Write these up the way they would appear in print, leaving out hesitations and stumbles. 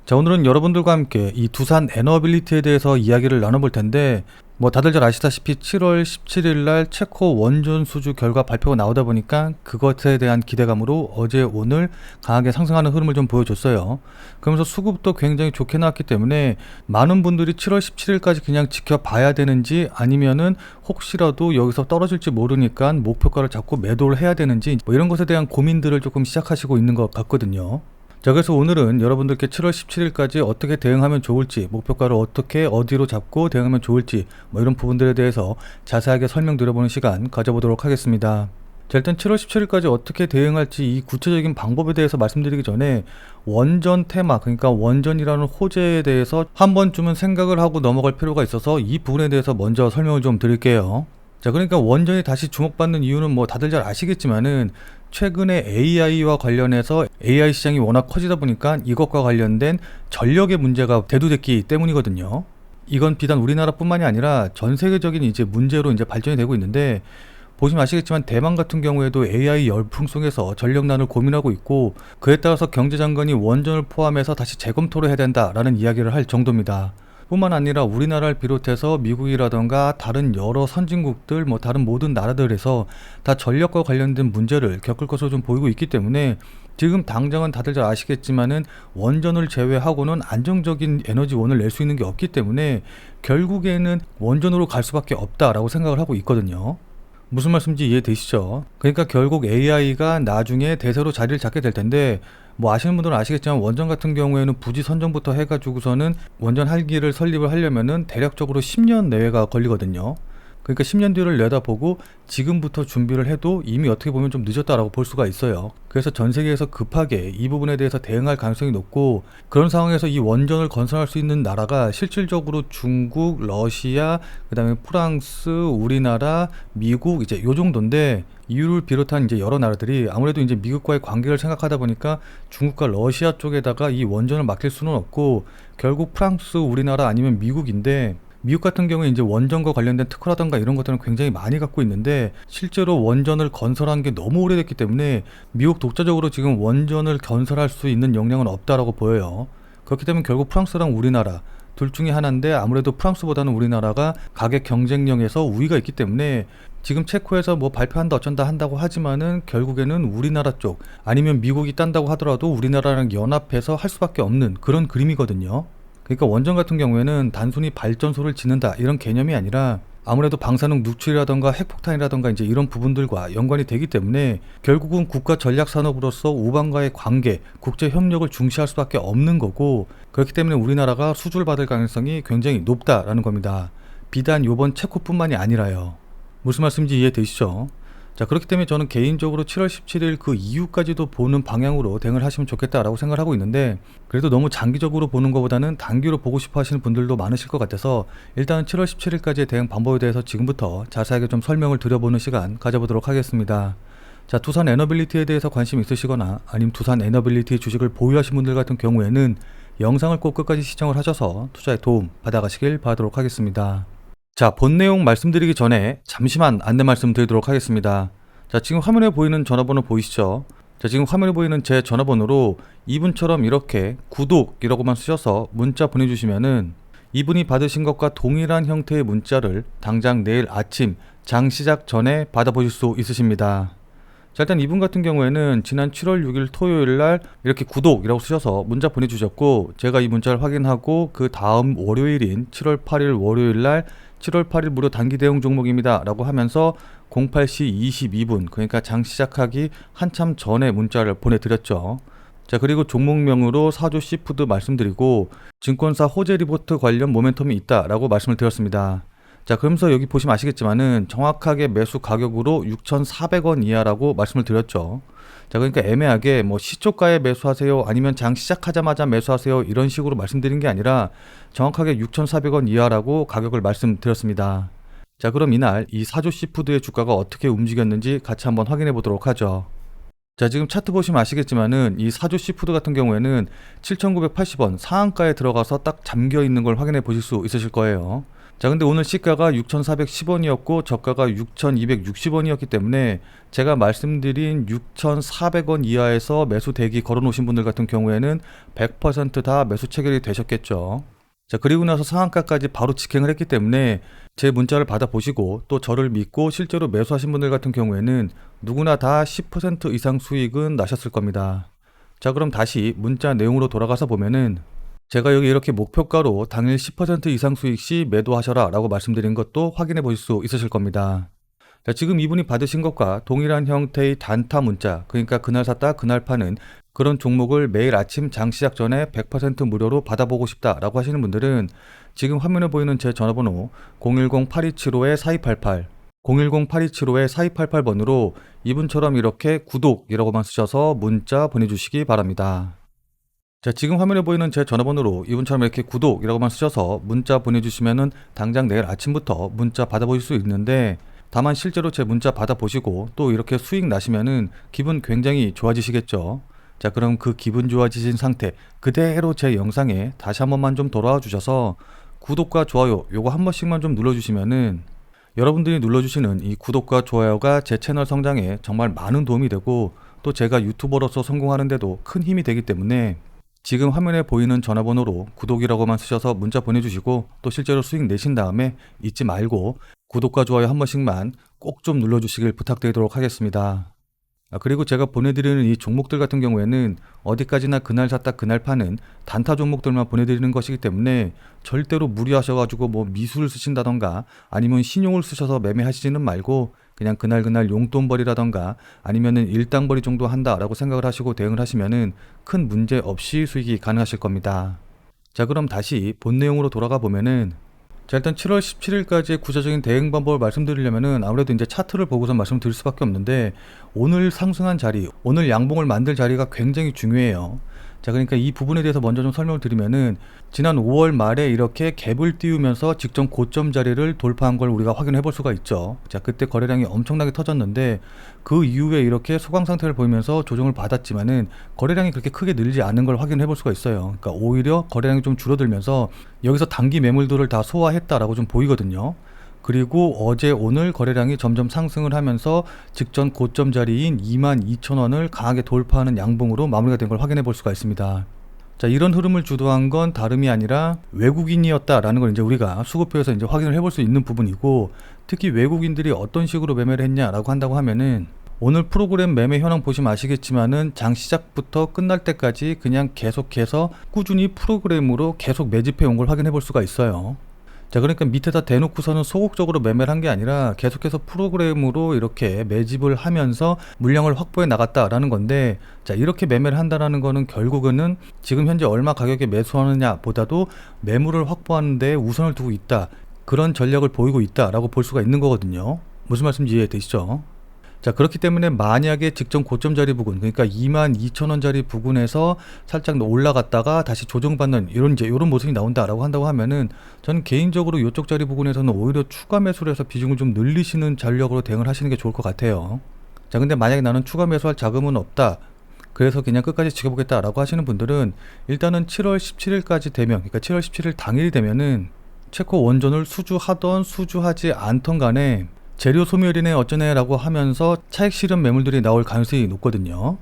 자, 오늘은 여러분들과 함께 이 두산 에너빌리티에 대해서 이야기를 나눠볼 텐데, 다들 잘 아시다시피 7월 17일 날 체코 원전 수주 결과 발표가 나오다 보니까 그것에 대한 기대감으로 어제 오늘 강하게 상승하는 흐름을 좀 보여줬어요. 그러면서 수급도 굉장히 좋게 나왔기 때문에 많은 분들이 7월 17일까지 그냥 지켜봐야 되는지, 아니면은 혹시라도 여기서 떨어질지 모르니까 목표가를 잡고 매도를 해야 되는지, 이런 것에 대한 고민들을 조금 시작하시고 있는 것 같거든요. 자, 그래서 오늘은 여러분들께 7월 17일까지 어떻게 대응하면 좋을지, 목표가를 어떻게 어디로 잡고 대응하면 좋을지, 이런 부분들에 대해서 자세하게 설명드려보는 시간 가져보도록 하겠습니다. 자, 일단 7월 17일까지 어떻게 대응할지 이 구체적인 방법에 대해서 말씀드리기 전에 원전 테마, 그러니까 원전이라는 호재에 대해서 한 번쯤은 생각을 하고 넘어갈 필요가 있어서 이 부분에 대해서 먼저 설명을 좀 드릴게요. 자, 그러니까 원전이 다시 주목받는 이유는 다들 잘 아시겠지만은 최근에 AI와 관련해서 AI 시장이 워낙 커지다 보니까 이것과 관련된 전력의 문제가 대두됐기 때문이거든요. 이건 비단 우리나라뿐만이 아니라 전 세계적인 이제 문제로 이제 발전이 되고 있는데, 보시면 아시겠지만 대만 같은 경우에도 AI 열풍 속에서 전력난을 고민하고 있고, 그에 따라서 경제장관이 원전을 포함해서 다시 재검토를 해야 된다라는 이야기를 할 정도입니다. 뿐만 아니라 우리나라를 비롯해서 미국이라던가 다른 여러 선진국들, 다른 모든 나라들에서 다 전력과 관련된 문제를 겪을 것으로 좀 보이고 있기 때문에 지금 당장은 다들 잘 아시겠지만은 원전을 제외하고는 안정적인 에너지원을 낼 수 있는 게 없기 때문에 결국에는 원전으로 갈 수밖에 없다라고 생각을 하고 있거든요. 무슨 말씀인지 이해되시죠? 그러니까 결국 AI가 나중에 대세로 자리를 잡게 될 텐데, 아시는 분들은 아시겠지만 원전 같은 경우에는 부지 선정부터 해가지고서는 원전 할기를 설립을 하려면은 대략적으로 10년 내외가 걸리거든요. 그러니까 10년 뒤를 내다보고 지금부터 준비를 해도 이미 어떻게 보면 좀 늦었다라고 볼 수가 있어요. 그래서 전 세계에서 급하게 이 부분에 대해서 대응할 가능성이 높고, 그런 상황에서 이 원전을 건설할 수 있는 나라가 실질적으로 중국, 러시아, 그 다음에 프랑스, 우리나라, 미국, 이제 요 정도인데, EU를 비롯한 이제 여러 나라들이 아무래도 이제 미국과의 관계를 생각하다 보니까 중국과 러시아 쪽에다가 이 원전을 맡길 수는 없고, 결국 프랑스, 우리나라 아니면 미국인데, 미국 같은 경우에 이제 원전과 관련된 특허라던가 이런 것들은 굉장히 많이 갖고 있는데, 실제로 원전을 건설한 게 너무 오래됐기 때문에 미국 독자적으로 지금 원전을 건설할 수 있는 역량은 없다라고 보여요. 그렇기 때문에 결국 프랑스랑 우리나라 둘 중에 하나인데, 아무래도 프랑스보다는 우리나라가 가격 경쟁력에서 우위가 있기 때문에 지금 체코에서 발표한다 어쩐다 한다고 하지만은 결국에는 우리나라 쪽 아니면 미국이 딴다고 하더라도 우리나라랑 연합해서 할 수밖에 없는 그런 그림이거든요. 그러니까 원전 같은 경우에는 단순히 발전소를 짓는다 이런 개념이 아니라 아무래도 방사능 누출이라던가 핵폭탄이라던가 이제 이런 부분들과 연관이 되기 때문에 결국은 국가 전략 산업으로서 우방과의 관계, 국제 협력을 중시할 수밖에 없는 거고, 그렇기 때문에 우리나라가 수주를 받을 가능성이 굉장히 높다라는 겁니다. 비단 요번 체코뿐만이 아니라요. 무슨 말씀인지 이해되시죠? 자, 그렇기 때문에 저는 개인적으로 7월 17일 그 이후까지도 보는 방향으로 대응을 하시면 좋겠다라고 생각을 하고 있는데, 그래도 너무 장기적으로 보는 것보다는 단기로 보고 싶어 하시는 분들도 많으실 것 같아서 일단은 7월 17일까지의 대응 방법에 대해서 지금부터 자세하게 좀 설명을 드려보는 시간 가져보도록 하겠습니다. 자, 두산 에너빌리티에 대해서 관심 있으시거나 아니면 두산 에너빌리티 주식을 보유하신 분들 같은 경우에는 영상을 꼭 끝까지 시청을 하셔서 투자에 도움 받아가시길 바라도록 하겠습니다. 자, 본 내용 말씀드리기 전에 잠시만 안내 말씀 드리도록 하겠습니다. 자, 지금 화면에 보이는 전화번호 보이시죠? 자, 지금 화면에 보이는 제 전화번호로 이분처럼 이렇게 구독이라고만 쓰셔서 문자 보내주시면은 이분이 받으신 것과 동일한 형태의 문자를 당장 내일 아침 장 시작 전에 받아보실 수 있으십니다. 자, 일단 이분 같은 경우에는 지난 7월 6일 토요일 날 이렇게 구독이라고 쓰셔서 문자 보내주셨고, 제가 이 문자를 확인하고 그 다음 월요일인 7월 8일 월요일 날 7월 8일 무료 단기 대응 종목입니다 라고 하면서 08시 22분, 그러니까 장 시작하기 한참 전에 문자를 보내드렸죠. 자, 그리고 종목명으로 사조 시푸드 말씀드리고 증권사 호재 리포트 관련 모멘텀이 있다 라고 말씀을 드렸습니다. 자, 그러면서 여기 보시면 아시겠지만은 정확하게 매수 가격으로 6,400원 이하라고 말씀을 드렸죠. 자, 그러니까 애매하게 시초가에 매수하세요 아니면 장 시작하자마자 매수하세요 이런 식으로 말씀드린 게 아니라 정확하게 6,400원 이하라고 가격을 말씀드렸습니다. 자, 그럼 이날 이 사조 시푸드의 주가가 어떻게 움직였는지 같이 한번 확인해 보도록 하죠. 자, 지금 차트 보시면 아시겠지만은 이 사조 시푸드 같은 경우에는 7,980원 상한가에 들어가서 딱 잠겨 있는 걸 확인해 보실 수 있으실 거예요. 자, 근데 오늘 시가가 6,410원이었고 저가가 6,260원이었기 때문에 제가 말씀드린 6,400원 이하에서 매수 대기 걸어 놓으신 분들 같은 경우에는 100%다 매수 체결이 되셨겠죠. 자, 그리고 나서 상한가까지 바로 직행을 했기 때문에 제 문자를 받아보시고 또 저를 믿고 실제로 매수하신 분들 같은 경우에는 누구나 다 10% 이상 수익은 나셨을 겁니다. 자, 그럼 다시 문자 내용으로 돌아가서 보면은 제가 여기 이렇게 목표가로 당일 10% 이상 수익 시 매도하셔라 라고 말씀드린 것도 확인해 보실 수 있으실 겁니다. 자, 지금 이분이 받으신 것과 동일한 형태의 단타 문자, 그러니까 그날 샀다 그날 파는 그런 종목을 매일 아침 장 시작 전에 100% 무료로 받아보고 싶다 라고 하시는 분들은 지금 화면에 보이는 제 전화번호 010-8275-4288 010-8275-4288번으로 이분처럼 이렇게 구독이라고만 쓰셔서 문자 보내주시기 바랍니다. 자, 지금 화면에 보이는 제 전화번호로 이분처럼 이렇게 구독이라고만 쓰셔서 문자 보내주시면은 당장 내일 아침부터 문자 받아보실 수 있는데, 다만 실제로 제 문자 받아보시고 또 이렇게 수익 나시면은 기분 굉장히 좋아지시겠죠. 자, 그럼 그 기분 좋아지신 상태 그대로 제 영상에 다시 한 번만 좀 돌아와 주셔서 구독과 좋아요 요거 한 번씩만 좀 눌러주시면은 여러분들이 눌러주시는 이 구독과 좋아요가 제 채널 성장에 정말 많은 도움이 되고 또 제가 유튜버로서 성공하는 데도 큰 힘이 되기 때문에 지금 화면에 보이는 전화번호로 구독이라고만 쓰셔서 문자 보내주시고 또 실제로 수익 내신 다음에 잊지 말고 구독과 좋아요 한 번씩만 꼭 좀 눌러주시길 부탁드리도록 하겠습니다. 그리고 제가 보내드리는 이 종목들 같은 경우에는 어디까지나 그날 샀다 그날 파는 단타 종목들만 보내드리는 것이기 때문에 절대로 무리하셔가지고 뭐 미수를 쓰신다던가 아니면 신용을 쓰셔서 매매하시지는 말고 그냥 그날 용돈벌이라던가 아니면은 일당벌이 정도 한다라고 생각을 하시고 대응을 하시면은 큰 문제 없이 수익이 가능하실 겁니다. 자, 그럼 다시 본 내용으로 돌아가 보면은 자, 일단 7월 17일까지의 구체적인 대응 방법을 말씀드리려면은 아무래도 이제 차트를 보고서 말씀드릴 수밖에 없는데, 오늘 상승한 자리, 오늘 양봉을 만들 자리가 굉장히 중요해요. 자, 그러니까 이 부분에 대해서 먼저 좀 설명을 드리면은 지난 5월 말에 이렇게 갭을 띄우면서 직전 고점 자리를 돌파한 걸 우리가 확인해 볼 수가 있죠. 자, 그때 거래량이 엄청나게 터졌는데 그 이후에 이렇게 소강 상태를 보이면서 조정을 받았지만은 거래량이 그렇게 크게 늘지 않은 걸 확인해 볼 수가 있어요. 그러니까 오히려 거래량이 좀 줄어들면서 여기서 단기 매물들을 다 소화했다라고 좀 보이거든요. 그리고 어제 오늘 거래량이 점점 상승을 하면서 직전 고점 자리인 22,000원을 강하게 돌파하는 양봉으로 마무리가 된 걸 확인해 볼 수가 있습니다. 자, 이런 흐름을 주도한 건 다름이 아니라 외국인이었다라는 걸 이제 우리가 수급표에서 이제 확인을 해볼 수 있는 부분이고, 특히 외국인들이 어떤 식으로 매매를 했냐라고 한다고 하면은 오늘 프로그램 매매 현황 보시면 아시겠지만은 장 시작부터 끝날 때까지 그냥 계속해서 꾸준히 프로그램으로 계속 매집해 온 걸 확인해 볼 수가 있어요. 자, 그러니까 밑에다 대놓고서는 소극적으로 매매를 한 게 아니라 계속해서 프로그램으로 이렇게 매집을 하면서 물량을 확보해 나갔다라는 건데, 자, 이렇게 매매를 한다라는 거는 결국은 지금 현재 얼마 가격에 매수하느냐 보다도 매물을 확보하는 데 우선을 두고 있다, 그런 전략을 보이고 있다라고 볼 수가 있는 거거든요. 무슨 말씀인지 이해되시죠? 자, 그렇기 때문에 만약에 직전 고점 자리 부근, 그러니까 22,000원짜리 부근에서 살짝 올라갔다가 다시 조정받는 이런 모습이 나온다라고 한다고 하면은 저는 개인적으로 이쪽 자리 부근에서는 오히려 추가 매수를 해서 비중을 좀 늘리시는 전략으로 대응을 하시는 게 좋을 것 같아요. 자, 근데 만약에 나는 추가 매수할 자금은 없다, 그래서 그냥 끝까지 지켜보겠다라고 하시는 분들은 일단은 7월 17일까지 되면, 그러니까 7월 17일 당일이 되면은 체코 원전을 수주하던 수주하지 않던 간에 재료 소멸이네 어쩌네 라고 하면서 차익 실현 매물들이 나올 가능성이 높거든요.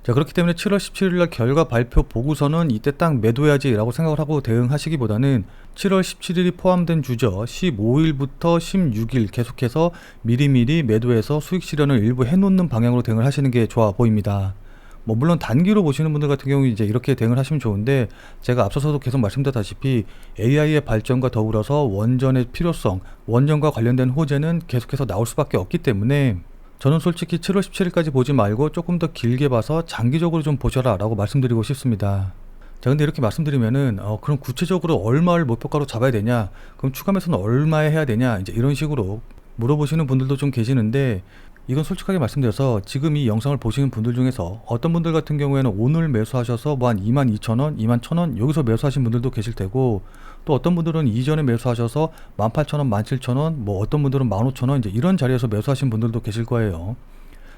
자, 그렇기 때문에 7월 17일날 결과 발표 보고서는 이때 딱 매도해야지 라고 생각을 하고 대응하시기보다는 7월 17일이 포함된 주죠, 15일부터 16일 계속해서 미리미리 매도해서 수익 실현을 일부 해놓는 방향으로 대응을 하시는 게 좋아 보입니다. 뭐 물론 단기로 보시는 분들 같은 경우 이제 이렇게 대응을 하시면 좋은데, 제가 앞서서도 계속 말씀드렸다시피 AI의 발전과 더불어서 원전의 필요성, 원전과 관련된 호재는 계속해서 나올 수밖에 없기 때문에 저는 솔직히 7월 17일까지 보지 말고 조금 더 길게 봐서 장기적으로 좀 보셔라 라고 말씀드리고 싶습니다. 자, 근데 이렇게 말씀드리면은 그럼 구체적으로 얼마를 목표가로 잡아야 되냐, 그럼 추가 매수는 얼마에 해야 되냐, 이제 이런 식으로 물어보시는 분들도 좀 계시는데, 이건 솔직하게 말씀드려서 지금 이 영상을 보시는 분들 중에서 어떤 분들 같은 경우에는 오늘 매수하셔서 뭐 한 22,000원, 21,000원 여기서 매수하신 분들도 계실 테고, 또 어떤 분들은 이전에 매수하셔서 18,000원, 17,000원, 뭐 어떤 분들은 15,000원 이제 이런 자리에서 매수하신 분들도 계실 거예요.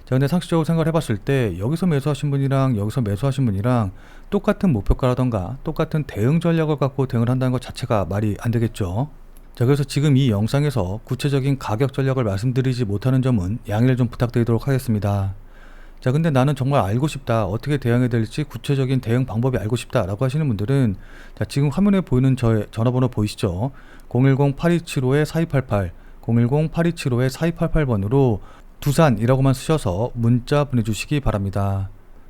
자, 근데 상식적으로 생각을 해봤을 때 여기서 매수하신 분이랑 여기서 매수하신 분이랑 똑같은 목표가라던가 똑같은 대응 전략을 갖고 대응을 한다는 것 자체가 말이 안 되겠죠. 자, 그래서 지금 이 영상에서 구체적인 가격 전략을 말씀드리지 못하는 점은 양해를 좀 부탁드리도록 하겠습니다. 자, 근데 나는 정말 알고 싶다, 어떻게 대응해야 될지 구체적인 대응 방법이 알고 싶다 라고 하시는 분들은, 자, 지금 화면에 보이는 저의 전화번호 보이시죠? 010-8275-4288, 010-8275-4288번으로 두산이라고만 쓰셔서 문자 보내주시기 바랍니다.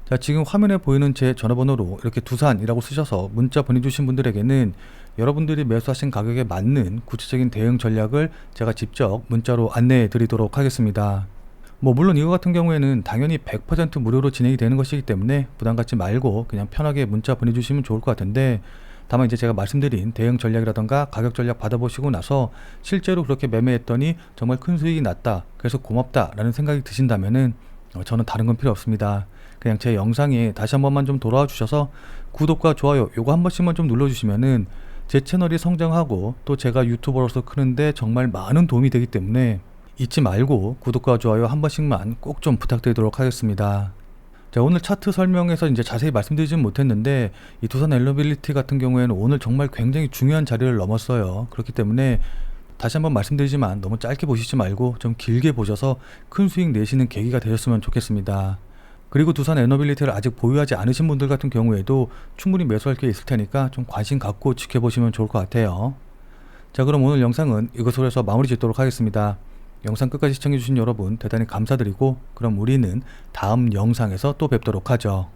자, 지금 화면에 보이는 제 전화번호로 이렇게 두산이라고 쓰셔서 문자 보내주신 분들에게는 여러분들이 매수하신 가격에 맞는 구체적인 대응 전략을 제가 직접 문자로 안내해 드리도록 하겠습니다. 물론 이거 같은 경우에는 당연히 100% 무료로 진행이 되는 것이기 때문에 부담 갖지 말고 그냥 편하게 문자 보내주시면 좋을 것 같은데, 다만 이제 제가 말씀드린 대응 전략이라던가 가격 전략 받아보시고 나서 실제로 그렇게 매매했더니 정말 큰 수익이 났다, 그래서 고맙다 라는 생각이 드신다면은 저는 다른 건 필요 없습니다. 그냥 제 영상에 다시 한 번만 좀 돌아와 주셔서 구독과 좋아요 요거 한 번씩만 좀 눌러주시면은 제 채널이 성장하고 또 제가 유튜버로서 크는데 정말 많은 도움이 되기 때문에 잊지 말고 구독과 좋아요 한 번씩만 꼭 좀 부탁드리도록 하겠습니다. 자, 오늘 차트 설명에서 이제 자세히 말씀드리진 못했는데 이 두산 엘러빌리티 같은 경우에는 오늘 정말 굉장히 중요한 자리를 넘었어요. 그렇기 때문에 다시 한번 말씀드리지만 너무 짧게 보시지 말고 좀 길게 보셔서 큰 수익 내시는 계기가 되셨으면 좋겠습니다. 그리고 두산 에너빌리티를 아직 보유하지 않으신 분들 같은 경우에도 충분히 매수할 게 있을 테니까 좀 관심 갖고 지켜보시면 좋을 것 같아요. 자, 그럼 오늘 영상은 이것으로 해서 마무리 짓도록 하겠습니다. 영상 끝까지 시청해주신 여러분 대단히 감사드리고, 그럼 우리는 다음 영상에서 또 뵙도록 하죠.